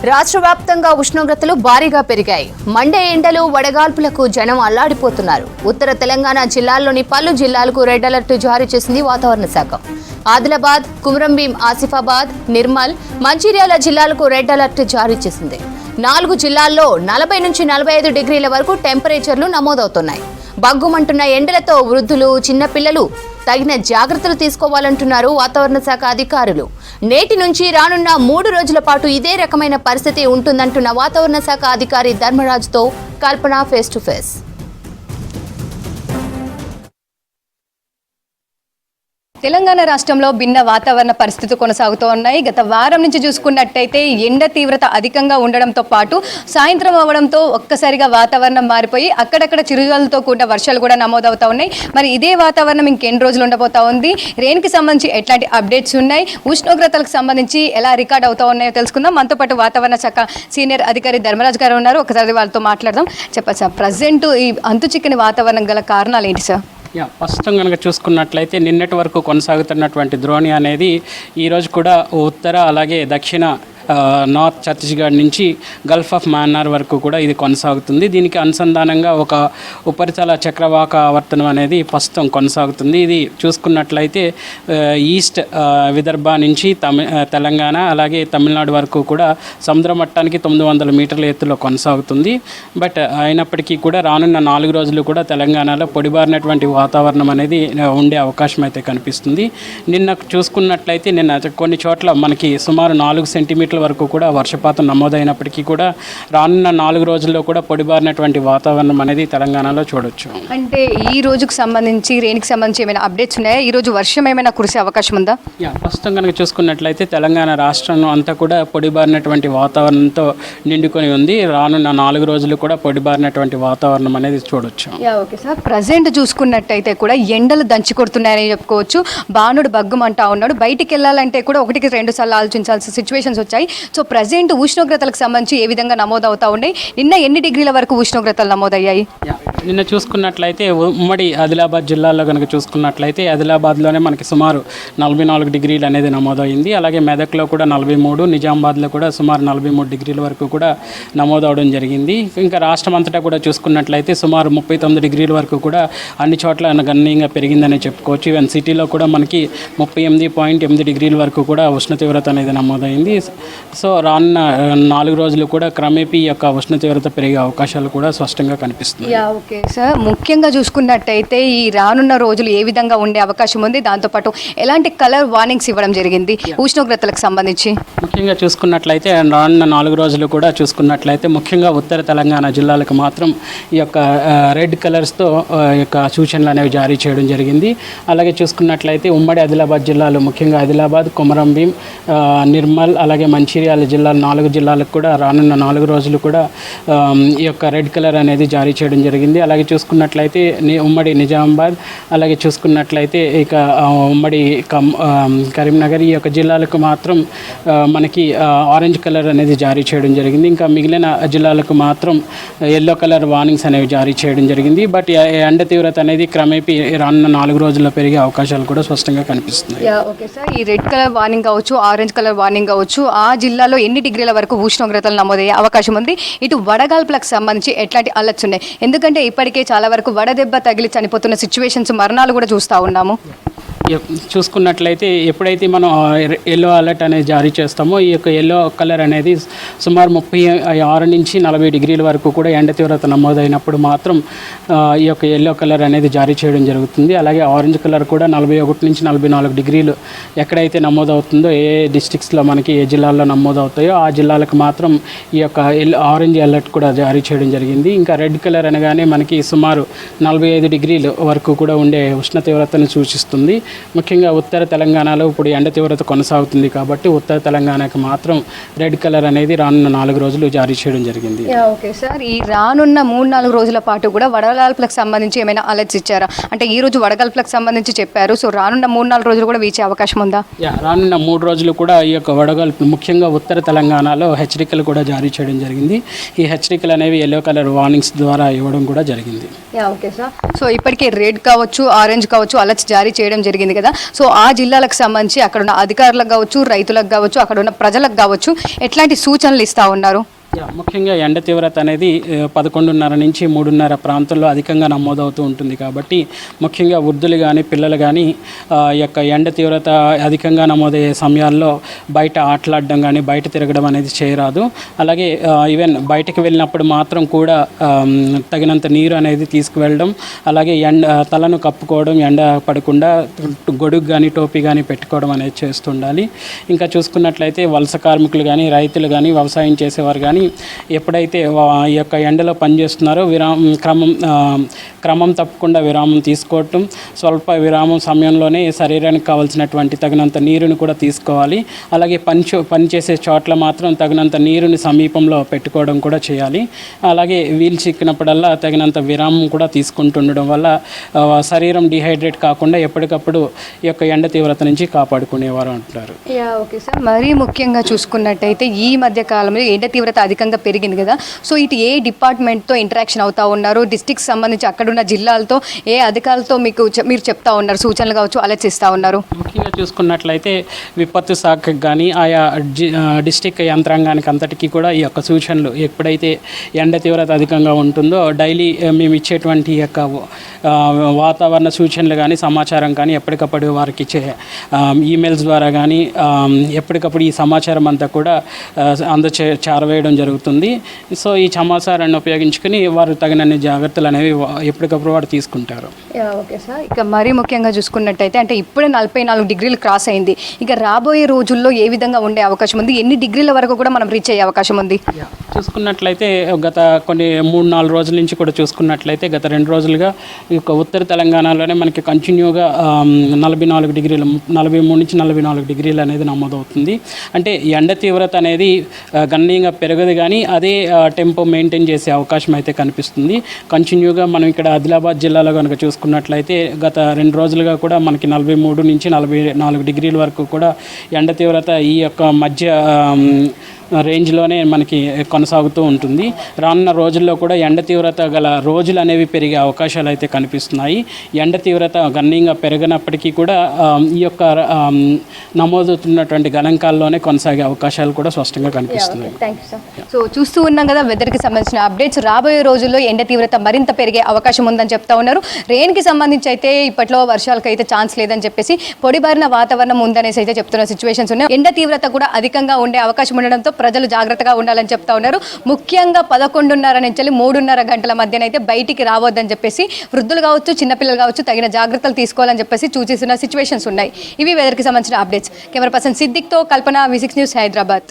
రాష్ట్ర వ్యాప్తంగా ఉష్ణోగ్రతలు భారీగా పెరిగాయి. మండే ఎండలు వడగాల్పులకు జనం అల్లాడిపోతున్నారు. ఉత్తర తెలంగాణ జిల్లాల్లోని పలు జిల్లాలకు రెడ్ అలర్ట్ జారీ చేసింది వాతావరణ శాఖ. ఆదిలాబాద్, కుమ్రంభీం, ఆసిఫాబాద్, నిర్మల్, మంచిర్యాల జిల్లాలకు రెడ్ అలర్ట్ జారీ చేసింది. 4 జిల్లాల్లో 40 నుంచి 45 డిగ్రీల వరకు టెంపరేచర్లు నమోదవుతున్నాయి. బగ్గుమంటున్న ఎండలతో వృద్ధులు, చిన్నపిల్లలు తగిన జాగ్రత్తలు తీసుకోవాలంటున్నారు వాతావరణ శాఖ అధికారులు. నేటి నుంచి రానున్న 3 రోజుల పాటు ఇదే రకమైన పరిస్థితి ఉంటుందంటున్న వాతావరణ శాఖ అధికారి ధర్మరాజ్తో కల్పన ఫేస్ టు ఫేస్. తెలంగాణ రాష్ట్రంలో భిన్న వాతావరణ పరిస్థితులు కొనసాగుతూ ఉన్నాయి. గత వారం నుంచి చూసుకున్నట్టయితే ఎండ తీవ్రత అధికంగా ఉండడంతో పాటు సాయంత్రం అవ్వడంతో ఒక్కసారిగా వాతావరణం మారిపోయి అక్కడక్కడ చిరుజల్లుతో కూడిన వర్షాలు కూడా నమోదవుతా ఉన్నాయి. మరి ఇదే వాతావరణం ఇంకెన్ని రోజులు ఉండబోతా ఉంది, రెయిన్కి సంబంధించి ఎట్లాంటి అప్డేట్స్ ఉన్నాయి, ఉష్ణోగ్రతలకు సంబంధించి ఎలా రికార్డ్ అవుతా ఉన్నాయో తెలుసుకుందాం. మనతో పాటు వాతావరణ శాఖ సీనియర్ అధికారి ధర్మరాజ్ గారు ఉన్నారు. ఒకసారి వాళ్ళతో మాట్లాడదాం. చెప్పండి సార్, ప్రజెంట్ ఈ అంతు చిక్కని వాతావరణం గల కారణాలు ఏంటి సార్? ప్రస్తుతం కనుక చూసుకున్నట్లయితే నిన్నటి వరకు కొనసాగుతున్నటువంటి ద్రోణి అనేది ఈరోజు కూడా ఉత్తర అలాగే దక్షిణ నార్త్ ఛత్తీస్గఢ్ నుంచి గల్ఫ్ ఆఫ్ మన్నార్ వరకు కూడా ఇది కొనసాగుతుంది. దీనికి అనుసంధానంగా ఒక ఉపరితల చక్రవాక ఆవర్తనం అనేది ప్రస్తుతం కొనసాగుతుంది. ఇది చూసుకున్నట్లయితే ఈస్ట్ విదర్భ నుంచి తెలంగాణ అలాగే తమిళనాడు వరకు కూడా సముద్ర మట్టానికి 900 మీటర్ల ఎత్తులో కొనసాగుతుంది. బట్ అయినప్పటికీ కూడా రానున్న 4 రోజులు కూడా తెలంగాణలో పొడిబారినటువంటి వాతావరణం అనేది ఉండే అవకాశం అయితే కనిపిస్తుంది. నిన్న చూసుకున్నట్లయితే నిన్న కొన్ని చోట్ల మనకి సుమారు 4 సెంటీమీటర్ల వరకు కూడా వర్షపాతం నమోదైనప్పటికీ కూడా రానున్న 4 రోజుల్లో కూడా పొడిబారినటువంటి వాతావరణం అనేది తెలంగాణలో చూడొచ్చు. అంటే ఈ రోజుకు సంబంధించి రెయిన్కి సంబంధించి ఏమైనా అప్డేట్స్ ఉన్నాయా? ఈ రోజు వర్షం ఏమైనా కురిసే అవకాశం ఉందా? ప్రస్తుతం కనుక చూసుకున్నట్లయితే తెలంగాణ రాష్ట్రం అంతా కూడా పొడిబారినటువంటి వాతావరణంతో నిండుకొని ఉంది. రానున్న 4 రోజులు కూడా పొడిబారినటువంటి వాతావరణం అనేది చూడొచ్చు. ఓకే సార్, ప్రజెంట్ చూసుకున్నట్టయితే కూడా ఎండలు దంచి కొడుతున్నాయని చెప్పుకోవచ్చు. బాణుడు బగ్గుమంటా ఉన్నాడు. బయటికి వెళ్ళాలంటే కూడా 1-2 సార్లు ఆలోచించాల్సిన సిచ్యువేషన్స్ వచ్చాయి. సో ప్రజెంట్ ఉష్ణోగ్రతలకు సంబంధించి ఏ విధంగా నమోదవుతా ఉన్నాయి? నిన్న ఎన్ని డిగ్రీల వరకు ఉష్ణోగ్రతలు నమోదయ్యాయి? నిన్న చూసుకున్నట్లయితే ఉమ్మడి ఆదిలాబాద్ జిల్లాలో కనుక చూసుకున్నట్లయితే ఆదిలాబాద్లోనే మనకి సుమారు 44 డిగ్రీలు అనేది నమోదైంది. అలాగే మెదక్లో కూడా 43, నిజామాబాద్లో కూడా సుమారు 43 డిగ్రీల వరకు కూడా నమోదవడం జరిగింది. ఇంకా రాష్ట్రం అంతటా కూడా చూసుకున్నట్లయితే సుమారు 39 డిగ్రీల వరకు కూడా అన్ని చోట్ల గణనీయంగా పెరిగిందని చెప్పుకోవచ్చు. ఈవెన్ సిటీలో కూడా మనకి 38.8 డిగ్రీల వరకు కూడా ఉష్ణ తీవ్రత అనేది నమోదైంది. సో రానున్న 4 రోజులు కూడా క్రమేపీ యొక్క ఉష్ణ తీవ్రత పెరిగే అవకాశాలు కూడా స్పష్టంగా కనిపిస్తుంది. ఓకే సార్, ముఖ్యంగా చూసుకున్నట్టయితే ఈ రానున్న రోజులు ఏ విధంగా ఉండే అవకాశం ఉంది, దాంతోపాటు ఎలాంటి కలర్ వార్నింగ్స్ ఇవ్వడం జరిగింది ఉష్ణోగ్రతలకు సంబంధించి? ముఖ్యంగా చూసుకున్నట్లయితే రానున్న 4 రోజులు కూడా చూసుకున్నట్లయితే ముఖ్యంగా ఉత్తర తెలంగాణ జిల్లాలకు మాత్రం ఈ యొక్క రెడ్ కలర్స్తో యొక్క సూచనలు అనేవి జారీ చేయడం జరిగింది. అలాగే చూసుకున్నట్లయితే ఉమ్మడి ఆదిలాబాద్ జిల్లాలో ముఖ్యంగా ఆదిలాబాద్, కొమరంభీం, నిర్మల్ అలాగే మంచిర్యాల జిల్లాలు 4 జిల్లాలకు కూడా రానున్న 4 రోజులు కూడా ఈ యొక్క రెడ్ కలర్ అనేది జారీ చేయడం జరిగింది. అలాగే చూసుకున్నట్లయితే ఉమ్మడి నిజామాబాద్ అలాగే చూసుకున్నట్లయితే ఇక ఉమ్మడి కరీంనగర్ ఈ యొక్క జిల్లాలకు మాత్రం మనకి ఆరెంజ్ కలర్ అనేది జారీ చేయడం జరిగింది. ఇంకా మిగిలిన జిల్లాలకు మాత్రం ఎల్లో కలర్ వార్నింగ్స్ అనేవి జారీ చేయడం జరిగింది. బట్ ఎండ తీవ్రత అనేది క్రమేపీ రానున్న 4 రోజుల్లో పెరిగే అవకాశాలు కూడా స్పష్టంగా కనిపిస్తున్నాయి. ఓకే సార్, ఈ రెడ్ కలర్ వార్నింగ్ కావచ్చు, ఆరెంజ్ కలర్ వార్నింగ్ కావచ్చు, ఆ జిల్లాలో ఎన్ని డిగ్రీల వరకు ఉష్ణోగ్రతలు నమోదయ్యే అవకాశం ఉంది? ఇటు వడగాల్పులకు సంబంధించి ఎట్లాంటి అలర్ట్స్ ఉన్నాయి? ఎందుకంటే ఇప్పటికే చాలా వరకు వడదెబ్బ తగిలి చనిపోతున్న సిచ్యువేషన్స్, మరణాలు కూడా చూస్తూ ఉన్నాము. చూసుకున్నట్లయితే ఎప్పుడైతే మనం ఎల్లో అలర్ట్ అనేది జారీ చేస్తామో ఈ యొక్క ఎల్లో కలర్ అనేది సుమారు 36 నుంచి 40 డిగ్రీల వరకు కూడా ఎండ తీవ్రత నమోదైనప్పుడు మాత్రం ఈ యొక్క ఎల్లో కలర్ అనేది జారీ చేయడం జరుగుతుంది. అలాగే ఆరెంజ్ కలర్ కూడా 41 నుంచి 44 డిగ్రీలు ఎక్కడైతే నమోదవుతుందో, ఏ డిస్ట్రిక్ట్స్లో మనకి ఏ జిల్లాల్లో నమోదవుతాయో ఆ జిల్లాలకు మాత్రం ఈ యొక్క ఆరెంజ్ అలర్ట్ కూడా జారీ చేయడం జరిగింది. ఇంకా రెడ్ కలర్ అనగానే మనకి సుమారు 45 డిగ్రీలు వరకు కూడా ఉండే ఉష్ణ తీవ్రతను సూచిస్తుంది. ముఖ్యంగా ఉత్తర తెలంగాణలో ఇప్పుడు ఎండ తీవ్రత కొనసాగుతుంది కాబట్టి ఉత్తర తెలంగాణకు మాత్రం రెడ్ కలర్ అనేది రానున్న 4 రోజులు జారీ చేయడం జరిగింది. ఓకే సార్, ఈ రానున్న 3-4 రోజుల పాటు కూడా వడగాల్పులకు సంబంధించి ఏమైనా అలర్ట్స్ ఇచ్చారా? అంటే ఈ రోజు వడగాల్పులకు సంబంధించి చెప్పారు. సో రానున్న 3-4 రోజులు కూడా వీచే అవకాశం ఉందా? రానున్న 3 రోజులు కూడా ఈ యొక్క వడగాల్పు ముఖ్యంగా ఉత్తర తెలంగాణలో హెచ్చరికలు కూడా జారీ చేయడం జరిగింది. ఈ హెచ్చరికలు అనేవి ఎల్లో కలర్ వార్నింగ్స్ ద్వారా ఇవ్వడం కూడా జరిగింది. ఓకే సార్, సో ఇప్పటికే రెడ్ కావచ్చు, ఆరెంజ్ కావచ్చు అలర్ట్స్ జారీ చేయడం జరిగింది. జరిగింది కదా. సో ఆ జిల్లాలకు సంబంధించి అక్కడ ఉన్న అధికారులకు కావచ్చు, రైతులకు కావచ్చు, అక్కడ ఉన్న ప్రజలకు కావచ్చు ఎట్లాంటి సూచనలు ఇస్తా ఉన్నారు? ముఖ్యంగా ఎండ తీవ్రత అనేది 11:30 నుంచి 3:30 ప్రాంతంలో అధికంగా నమోదవుతూ ఉంటుంది కాబట్టి ముఖ్యంగా వృద్ధులు కానీ పిల్లలు కానీ ఈ యొక్క ఎండ తీవ్రత అధికంగా నమోదయ్యే సమయాల్లో బయట ఆటలాడడం కానీ బయట తిరగడం అనేది చేయరాదు. అలాగే ఈవెన్ బయటకు వెళ్ళినప్పుడు మాత్రం కూడా తగినంత నీరు అనేది తీసుకువెళ్ళడం, అలాగే తలను కప్పుకోవడం, ఎండ పడకుండా గొడుగు కానీ టోపీ కానీ పెట్టుకోవడం అనేది చేస్తుండాలి. ఇంకా చూసుకున్నట్లయితే వలస కార్మికులు కానీ రైతులు కానీ వ్యవసాయం చేసేవారు కానీ ఎప్పుడైతే ఈ యొక్క ఎండలో పనిచేస్తున్నారో క్రమం తప్పకుండా విరామం తీసుకోవటం, స్వల్ప విరామం సమయంలోనే శరీరానికి కావాల్సినటువంటి తగినంత నీరుని కూడా తీసుకోవాలి. అలాగే పనిచేసే చోట్ల మాత్రం తగినంత నీరుని సమీపంలో పెట్టుకోవడం కూడా చేయాలి. అలాగే వీలు చిక్కినప్పుడల్లా తగినంత విరామం కూడా తీసుకుంటుండడం వల్ల శరీరం డిహైడ్రేట్ కాకుండా ఎప్పటికప్పుడు ఈ యొక్క ఎండ తీవ్రత నుంచి కాపాడుకునేవారు అంటారు. ఓకే సార్, మరీ ముఖ్యంగా చూసుకున్నట్టయితే ఈ మధ్య కాలంలో ఎండ తీవ్రత అధికంగా పెరిగింది కదా. సో ఇటు ఏ డిపార్ట్మెంట్తో ఇంటరాక్షన్ అవుతా ఉన్నారు, డిస్ట్రిక్ట్ సంబంధించి అక్కడున్న జిల్లాలతో ఏ అధికారులతో మీరు చెప్తా ఉన్నారు, సూచనలు కావచ్చు ఆలోచిస్తూ ఉన్నారు? ముఖ్యంగా చూసుకున్నట్లయితే విపత్తు శాఖకు కానీ ఆయా డిస్ట్రిక్ట్ యంత్రాంగానికి అంతటికీ కూడా ఈ యొక్క సూచనలు ఎప్పుడైతే ఎండ తీవ్రత అధికంగా ఉంటుందో డైలీ మేము ఇచ్చేటువంటి యొక్క వాతావరణ సూచనలు కానీ సమాచారం కానీ ఎప్పటికప్పుడు వారికి ఇచ్చే ఈమెయిల్స్ ద్వారా కానీ ఎప్పటికప్పుడు ఈ సమాచారం అంతా కూడా చేరవేయడం జరుగుతుంది. సో ఈ సమాచారాన్ని ఉపయోగించుకుని వారు తగినన్ని జాగ్రత్తలు అనేవి ఎప్పటికప్పుడు వారు తీసుకుంటారు. ఓకే సార్, ఇక మరీ ముఖ్యంగా చూసుకున్నట్టయితే అంటే ఇప్పుడే 44 డిగ్రీలు క్రాస్ అయింది. ఇక రాబోయే రోజుల్లో ఏ విధంగా ఉండే అవకాశం ఉంది, ఎన్ని డిగ్రీల వరకు కూడా మనం రీచ్ అయ్యే అవకాశం ఉంది? చూసుకున్నట్లయితే గత కొన్ని 3-4 రోజుల నుంచి కూడా చూసుకున్నట్లయితే గత 2 రోజులుగా ఈ యొక్క ఉత్తర తెలంగాణలోనే మనకి కంటిన్యూగా 43 నుంచి 44 డిగ్రీలు అనేది నమోదవుతుంది. అంటే ఎండ తీవ్రత అనేది గణనీయంగా పెరగదు కానీ అదే టెంపో మెయింటైన్ చేసే అవకాశం అయితే కనిపిస్తుంది. కంటిన్యూగా మనం ఇక్కడ ఆదిలాబాద్ జిల్లాలో కనుక చూసుకున్నట్లయితే గత 2 రోజులుగా కూడా మనకి 43 నుంచి 44 డిగ్రీల వరకు కూడా ఎండ తీవ్రత ఈ యొక్క మధ్య రేంజ్లోనే మనకి కొనసాగుతూ ఉంటుంది. రానున్న రోజుల్లో కూడా ఎండ తీవ్రత గల రోజులు అనేవి పెరిగే అవకాశాలు అయితే కనిపిస్తున్నాయి. ఎండ తీవ్రత గణనీయంగా పెరిగినప్పటికీ కూడా ఈ యొక్క నమోదవుతున్నటువంటి గణాంకాల్లోనే కొనసాగే అవకాశాలు కూడా స్పష్టంగా కనిపిస్తున్నాయి. సో చూస్తూ ఉన్నాం కదా వెదర్కి సంబంధించిన అప్డేట్స్. రాబోయే రోజుల్లో ఎండ తీవ్రత మరింత పెరిగే అవకాశం ఉందని చెప్తా ఉన్నారు. రెయిన్కి సంబంధించి అయితే ఇప్పట్లో వర్షాలకు అయితే ఛాన్స్ లేదని చెప్పేసి పొడిబారిన వాతావరణం ఉందనేసి అయితే చెప్తున్న సిచ్యువేషన్స్ ఉన్నాయి. ఎండ తీవ్రత కూడా అధికంగా ఉండే అవకాశం ఉండడంతో ప్రజలు జాగ్రత్తగా ఉండాలని చెప్తా ఉన్నారు. ముఖ్యంగా 11:30 నుంచి 3:30 గంటల మధ్యనైతే బయటికి రావద్దని చెప్పేసి వృద్ధులు కావచ్చు, చిన్నపిల్లలు కావచ్చు తగిన జాగ్రత్తలు తీసుకోవాలని చెప్పేసి సూచిస్తున్న సిచ్యువేషన్స్ ఉన్నాయి. ఇవి వెదర్కి సంబంధించిన అప్డేట్స్. కెమెరా పర్సన్ సిద్దిక్తో కల్పన, V6 న్యూస్, హైదరాబాద్.